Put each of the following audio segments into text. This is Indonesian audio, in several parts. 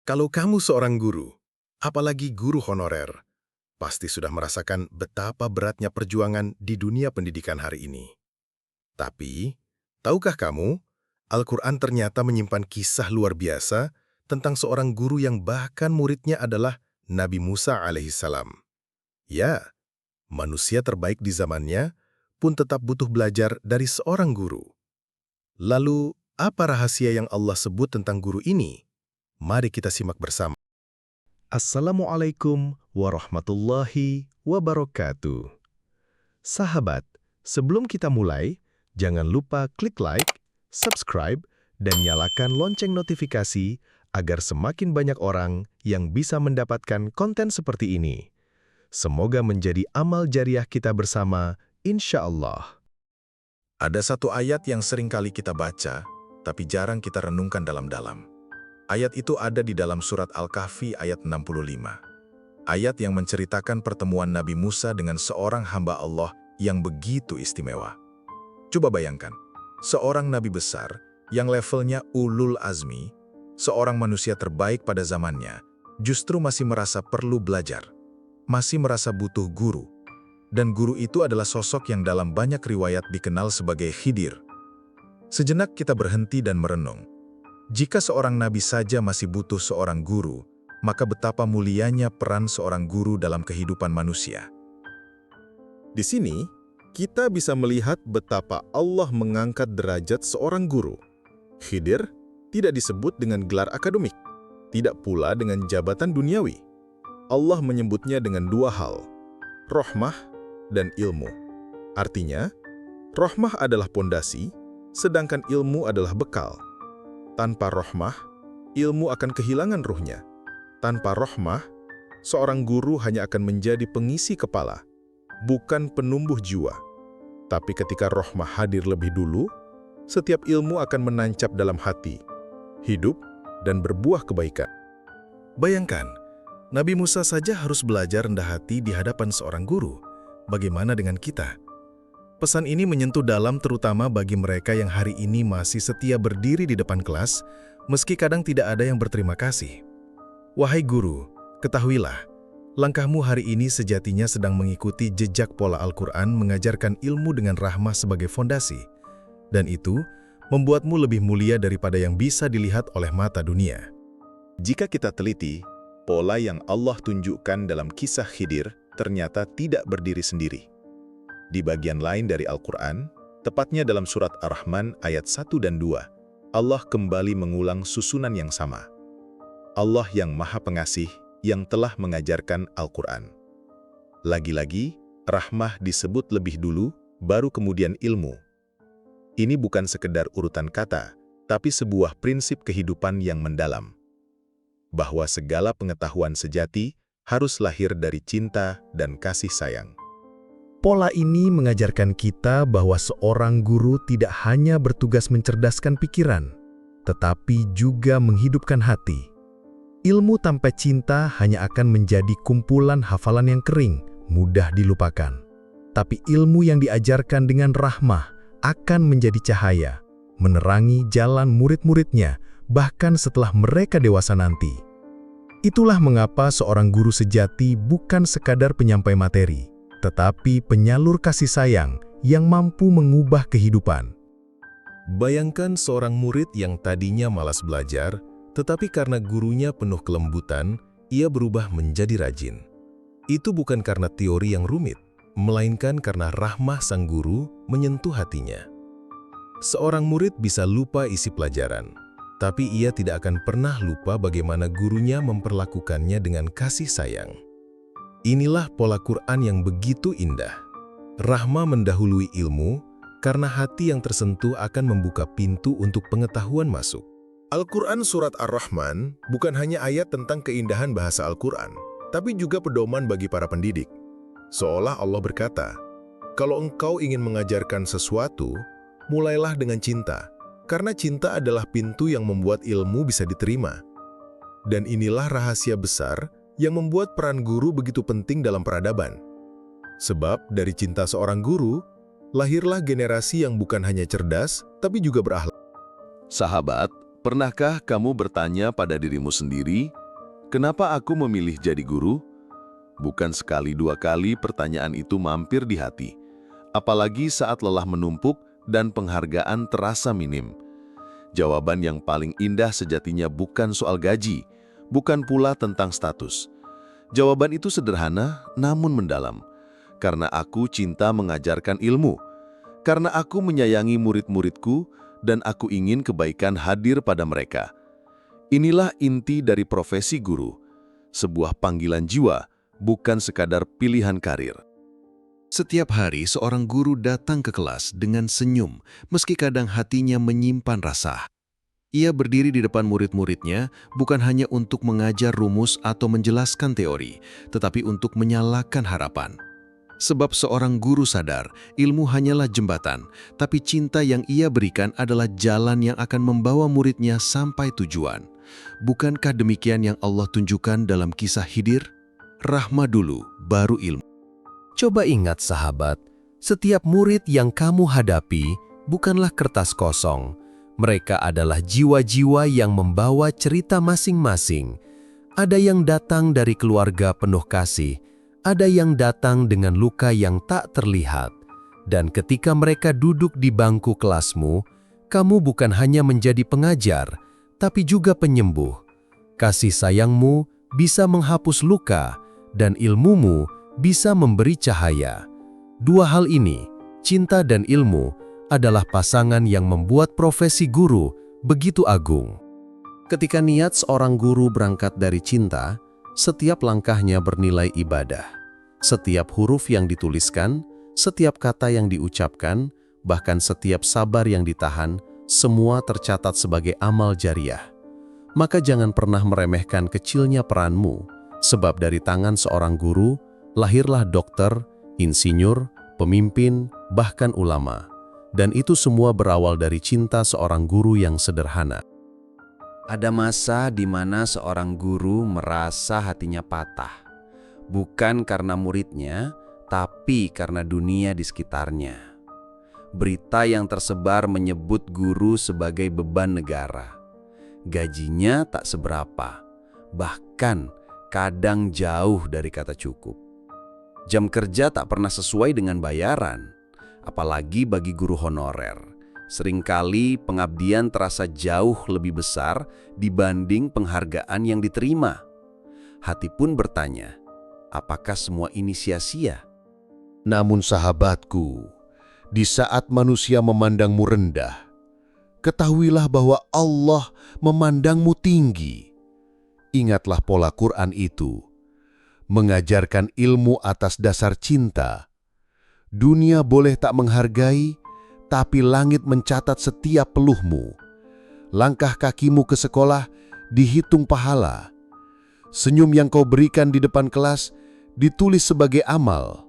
Kalau kamu seorang guru, apalagi guru honorer, pasti sudah merasakan betapa beratnya perjuangan di dunia pendidikan hari ini. Tapi, tahukah kamu, Al-Quran ternyata menyimpan kisah luar biasa tentang seorang guru yang bahkan muridnya adalah Nabi Musa alaihissalam. Ya, manusia terbaik di zamannya pun tetap butuh belajar dari seorang guru. Lalu, apa rahasia yang Allah sebut tentang guru ini? Mari kita simak bersama. Assalamualaikum warahmatullahi wabarakatuh. Sahabat, sebelum kita mulai, jangan lupa klik like, subscribe, dan nyalakan lonceng notifikasi agar semakin banyak orang yang bisa mendapatkan konten seperti ini. Semoga menjadi amal jariah kita bersama, insya Allah. Ada satu ayat yang sering kali kita baca, tapi jarang kita renungkan dalam-dalam. Ayat itu ada di dalam surat Al-Kahfi ayat 65. Ayat yang menceritakan pertemuan Nabi Musa dengan seorang hamba Allah yang begitu istimewa. Coba bayangkan, seorang nabi besar yang levelnya ulul azmi, seorang manusia terbaik pada zamannya, justru masih merasa perlu belajar, masih merasa butuh guru. Dan guru itu adalah sosok yang dalam banyak riwayat dikenal sebagai Khidir. Sejenak kita berhenti dan merenung. Jika seorang nabi saja masih butuh seorang guru, maka betapa mulianya peran seorang guru dalam kehidupan manusia. Di sini, kita bisa melihat betapa Allah mengangkat derajat seorang guru. Khidir tidak disebut dengan gelar akademik, tidak pula dengan jabatan duniawi. Allah menyebutnya dengan dua hal, rahmah dan ilmu. Artinya, rahmah adalah pondasi, sedangkan ilmu adalah bekal. Tanpa rahmah, ilmu akan kehilangan ruhnya. Tanpa rahmah, seorang guru hanya akan menjadi pengisi kepala, bukan penumbuh jiwa. Tapi ketika rahmah hadir lebih dulu, setiap ilmu akan menancap dalam hati, hidup, dan berbuah kebaikan. Bayangkan, Nabi Musa saja harus belajar rendah hati di hadapan seorang guru. Bagaimana dengan kita? Pesan ini menyentuh dalam terutama bagi mereka yang hari ini masih setia berdiri di depan kelas, meski kadang tidak ada yang berterima kasih. Wahai guru, ketahuilah, langkahmu hari ini sejatinya sedang mengikuti jejak pola Al-Quran mengajarkan ilmu dengan rahmah sebagai fondasi. Dan itu membuatmu lebih mulia daripada yang bisa dilihat oleh mata dunia. Jika kita teliti, pola yang Allah tunjukkan dalam kisah Khidir ternyata tidak berdiri sendiri. Di bagian lain dari Al-Quran, tepatnya dalam surat Ar-Rahman ayat 1 dan 2, Allah kembali mengulang susunan yang sama. Allah yang Maha Pengasih yang telah mengajarkan Al-Quran. Lagi-lagi, rahmah disebut lebih dulu, baru kemudian ilmu. Ini bukan sekedar urutan kata, tapi sebuah prinsip kehidupan yang mendalam. Bahwa segala pengetahuan sejati harus lahir dari cinta dan kasih sayang. Pola ini mengajarkan kita bahwa seorang guru tidak hanya bertugas mencerdaskan pikiran, tetapi juga menghidupkan hati. Ilmu tanpa cinta hanya akan menjadi kumpulan hafalan yang kering, mudah dilupakan. Tapi ilmu yang diajarkan dengan rahmah akan menjadi cahaya, menerangi jalan murid-muridnya, bahkan setelah mereka dewasa nanti. Itulah mengapa seorang guru sejati bukan sekadar penyampai materi, tetapi penyalur kasih sayang yang mampu mengubah kehidupan. Bayangkan seorang murid yang tadinya malas belajar, tetapi karena gurunya penuh kelembutan, ia berubah menjadi rajin. Itu bukan karena teori yang rumit, melainkan karena rahmah sang guru menyentuh hatinya. Seorang murid bisa lupa isi pelajaran, tapi ia tidak akan pernah lupa bagaimana gurunya memperlakukannya dengan kasih sayang. Inilah pola Quran yang begitu indah. Rahmah mendahului ilmu, karena hati yang tersentuh akan membuka pintu untuk pengetahuan masuk. Al-Quran Surat Ar-Rahman bukan hanya ayat tentang keindahan bahasa Al-Quran, tapi juga pedoman bagi para pendidik. Seolah Allah berkata, kalau engkau ingin mengajarkan sesuatu, mulailah dengan cinta, karena cinta adalah pintu yang membuat ilmu bisa diterima. Dan inilah rahasia besar yang membuat peran guru begitu penting dalam peradaban. Sebab dari cinta seorang guru, lahirlah generasi yang bukan hanya cerdas, tapi juga berakhlak. Sahabat, Pernahkah kamu bertanya pada dirimu sendiri, kenapa aku memilih jadi guru? Bukan sekali dua kali pertanyaan itu mampir di hati, apalagi saat lelah menumpuk dan penghargaan terasa minim. Jawaban yang paling indah sejatinya bukan soal gaji, bukan pula tentang status. Jawaban itu sederhana namun mendalam. Karena aku cinta mengajarkan ilmu, karena aku menyayangi murid-muridku, dan aku ingin kebaikan hadir pada mereka. Inilah inti dari profesi guru, sebuah panggilan jiwa, bukan sekadar pilihan karir. Setiap hari seorang guru datang ke kelas dengan senyum, meski kadang hatinya menyimpan rasa. Ia berdiri di depan murid-muridnya bukan hanya untuk mengajar rumus atau menjelaskan teori, tetapi untuk menyalakan harapan. Sebab seorang guru sadar, ilmu hanyalah jembatan, tapi cinta yang ia berikan adalah jalan yang akan membawa muridnya sampai tujuan. Bukankah demikian yang Allah tunjukkan dalam kisah Khidir? Rahma dulu, baru ilmu. Coba ingat sahabat, setiap murid yang kamu hadapi bukanlah kertas kosong. Mereka adalah jiwa-jiwa yang membawa cerita masing-masing. Ada yang datang dari keluarga penuh kasih, ada yang datang dengan luka yang tak terlihat. Dan ketika mereka duduk di bangku kelasmu, kamu bukan hanya menjadi pengajar, tapi juga penyembuh. Kasih sayangmu bisa menghapus luka, dan ilmumu bisa memberi cahaya. Dua hal ini, cinta dan ilmu, adalah pasangan yang membuat profesi guru begitu agung. Ketika niat seorang guru berangkat dari cinta, setiap langkahnya bernilai ibadah. Setiap huruf yang dituliskan, setiap kata yang diucapkan, bahkan setiap sabar yang ditahan, semua tercatat sebagai amal jariah. Maka jangan pernah meremehkan kecilnya peranmu, sebab dari tangan seorang guru, lahirlah dokter, insinyur, pemimpin, bahkan ulama. Dan itu semua berawal dari cinta seorang guru yang sederhana. Ada masa di mana seorang guru merasa hatinya patah. Bukan karena muridnya, tapi karena dunia di sekitarnya. Berita yang tersebar menyebut guru sebagai beban negara. Gajinya tak seberapa, bahkan kadang jauh dari kata cukup. Jam kerja tak pernah sesuai dengan bayaran, apalagi bagi guru honorer. Seringkali pengabdian terasa jauh lebih besar dibanding penghargaan yang diterima. Hati pun bertanya, apakah semua ini sia-sia? Namun sahabatku, di saat manusia memandangmu rendah, ketahuilah bahwa Allah memandangmu tinggi. Ingatlah pola Quran itu, mengajarkan ilmu atas dasar cinta. Dunia boleh tak menghargai, tapi langit mencatat setiap peluhmu. Langkah kakimu ke sekolah dihitung pahala. Senyum yang kau berikan di depan kelas ditulis sebagai amal.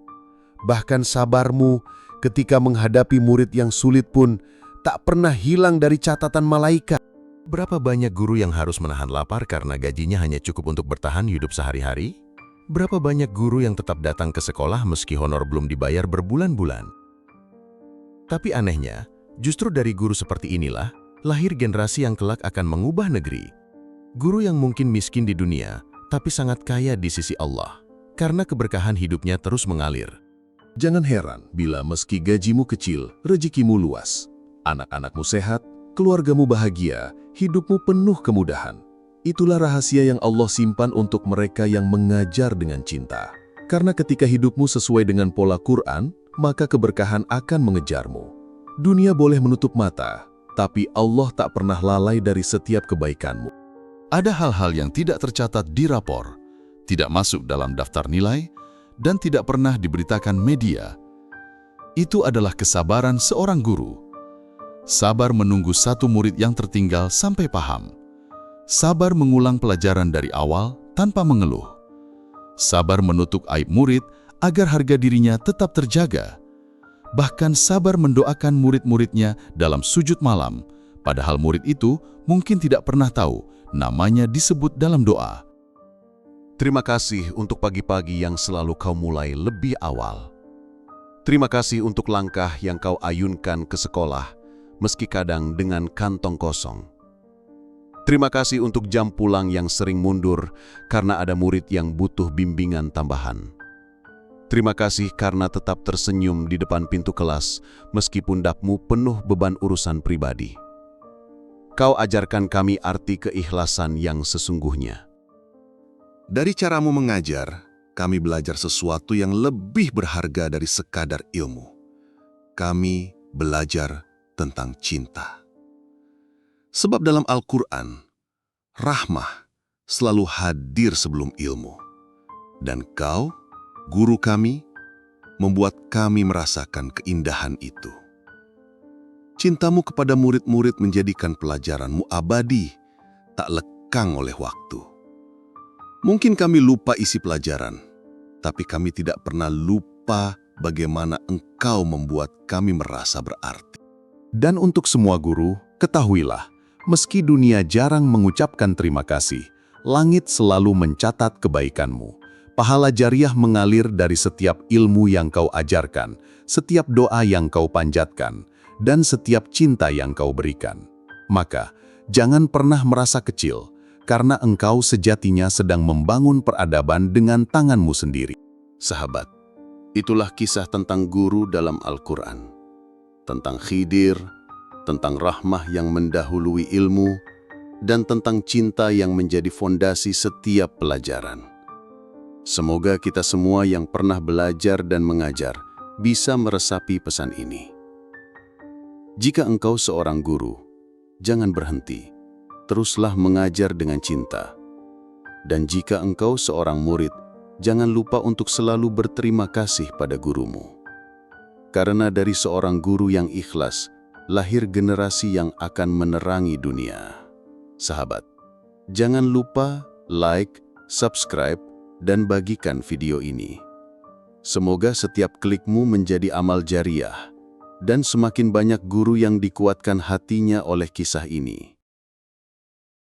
Bahkan sabarmu ketika menghadapi murid yang sulit pun tak pernah hilang dari catatan malaikat. Berapa banyak guru yang harus menahan lapar karena gajinya hanya cukup untuk bertahan hidup sehari-hari? Berapa banyak guru yang tetap datang ke sekolah meski honor belum dibayar berbulan-bulan? Tapi anehnya, justru dari guru seperti inilah, lahir generasi yang kelak akan mengubah negeri. Guru yang mungkin miskin di dunia, tapi sangat kaya di sisi Allah, karena keberkahan hidupnya terus mengalir. Jangan heran bila meski gajimu kecil, rezekimu luas. Anak-anakmu sehat, keluargamu bahagia, hidupmu penuh kemudahan. Itulah rahasia yang Allah simpan untuk mereka yang mengajar dengan cinta. Karena ketika hidupmu sesuai dengan pola Quran, maka keberkahan akan mengejarmu. Dunia boleh menutup mata, tapi Allah tak pernah lalai dari setiap kebaikanmu. Ada hal-hal yang tidak tercatat di rapor, tidak masuk dalam daftar nilai, dan tidak pernah diberitakan media. Itu adalah kesabaran seorang guru. Sabar menunggu satu murid yang tertinggal sampai paham. Sabar mengulang pelajaran dari awal tanpa mengeluh. Sabar menutup aib murid agar harga dirinya tetap terjaga. Bahkan sabar mendoakan murid-muridnya dalam sujud malam, padahal murid itu mungkin tidak pernah tahu namanya disebut dalam doa. Terima kasih untuk pagi-pagi yang selalu kau mulai lebih awal. Terima kasih untuk langkah yang kau ayunkan ke sekolah, meski kadang dengan kantong kosong. Terima kasih untuk jam pulang yang sering mundur karena ada murid yang butuh bimbingan tambahan. Terima kasih karena tetap tersenyum di depan pintu kelas meskipun dapmu penuh beban urusan pribadi. Kau ajarkan kami arti keikhlasan yang sesungguhnya. Dari caramu mengajar, kami belajar sesuatu yang lebih berharga dari sekadar ilmu. Kami belajar tentang cinta. Sebab dalam Al-Quran, rahmah selalu hadir sebelum ilmu. Dan kau, guru kami, membuat kami merasakan keindahan itu. Cintamu kepada murid-murid menjadikan pelajaranmu abadi, tak lekang oleh waktu. Mungkin kami lupa isi pelajaran, tapi kami tidak pernah lupa bagaimana engkau membuat kami merasa berarti. Dan untuk semua guru, ketahuilah, meski dunia jarang mengucapkan terima kasih, langit selalu mencatat kebaikanmu. Pahala jariah mengalir dari setiap ilmu yang kau ajarkan, setiap doa yang kau panjatkan, dan setiap cinta yang kau berikan. Maka, jangan pernah merasa kecil, karena engkau sejatinya sedang membangun peradaban dengan tanganmu sendiri. Sahabat, itulah kisah tentang guru dalam Al-Quran. Tentang Khidir, tentang rahmah yang mendahului ilmu, dan tentang cinta yang menjadi fondasi setiap pelajaran. Semoga kita semua yang pernah belajar dan mengajar bisa meresapi pesan ini. Jika engkau seorang guru, jangan berhenti, teruslah mengajar dengan cinta. Dan jika engkau seorang murid, jangan lupa untuk selalu berterima kasih pada gurumu. Karena dari seorang guru yang ikhlas, lahir generasi yang akan menerangi dunia. Sahabat, jangan lupa like, subscribe, dan bagikan video ini. Semoga setiap klikmu menjadi amal jariah, dan semakin banyak guru yang dikuatkan hatinya oleh kisah ini.